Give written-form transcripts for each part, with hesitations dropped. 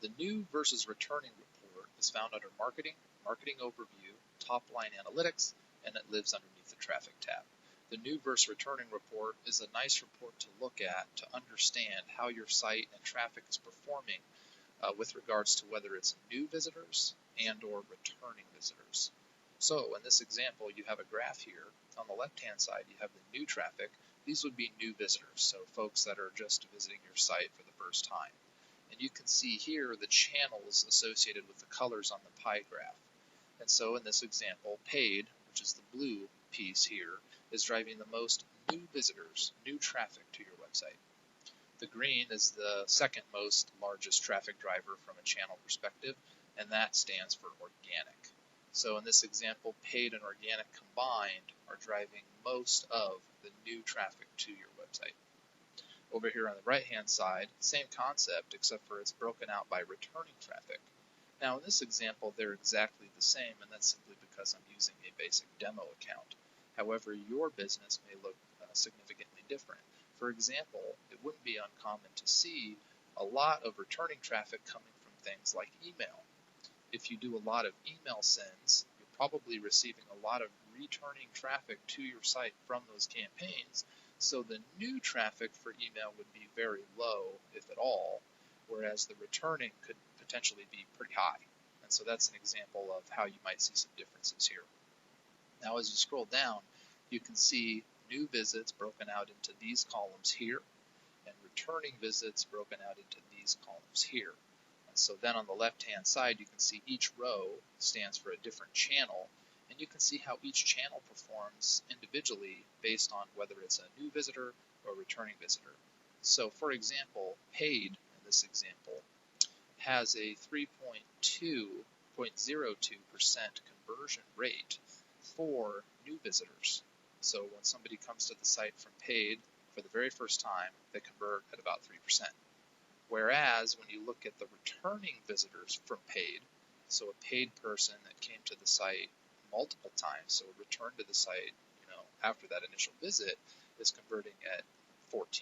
The new versus returning report is found under Marketing, Marketing Overview, Top Line Analytics, and it lives underneath the Traffic tab. The new versus returning report is a nice report to look at to understand how your site and traffic is performing with regards to whether it's new visitors and or returning visitors. So in this example, you have a graph here. On the left-hand side, you have the new traffic. These would be new visitors, so folks that are just visiting your site for the first time. And you can see here the channels associated with the colors on the pie graph. And so in this example, paid, which is the blue piece here, is driving the most new visitors, new traffic to your website. The green is the second most largest traffic driver from a channel perspective, and that stands for organic. So in this example, paid and organic combined are driving most of the new traffic to your website. Over here on the right-hand side, same concept, except for it's broken out by returning traffic. Now in this example, they're exactly the same, and that's simply because I'm using a basic demo account. However, your business may look significantly different. For example, it wouldn't be uncommon to see a lot of returning traffic coming from things like email. If you do a lot of email sends, you're probably receiving a lot of returning traffic to your site from those campaigns, so the new traffic for email would be very low, if at all, whereas the returning could potentially be pretty high. And so that's an example of how you might see some differences here. Now as you scroll down, you can see new visits broken out into these columns here, and returning visits broken out into these columns here. And so then on the left-hand side, you can see each row stands for a different channel, and you can see how each channel performs individually based on whether it's a new visitor or a returning visitor. So for example, paid in this example has a 3.02% conversion rate for new visitors. So when somebody comes to the site from paid for the very first time, they convert at about 3%. Whereas when you look at the returning visitors from paid, so a paid person that came to the site multiple times, so returned to the site, after that initial visit, is converting at 14%.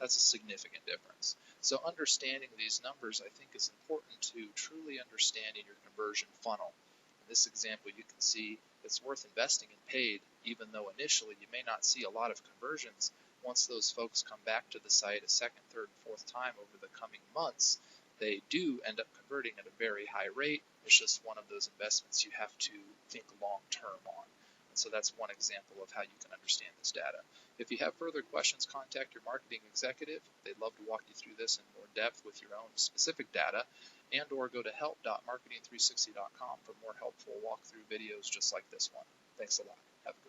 That's a significant difference. So understanding these numbers, I think, is important to truly understanding your conversion funnel. In this example, you can see it's worth investing in paid, even though initially you may not see a lot of conversions. Once those folks come back to the site a second, third, fourth time over the coming months, they do end up converting at a very high rate. It's just one of those investments you have to think long-term on. And so that's one example of how you can understand this data. If you have further questions, contact your marketing executive. They'd love to walk you through this in more depth with your own specific data, and or go to help.marketing360.com for more helpful walkthrough videos just like this one. Thanks a lot. Have a good one.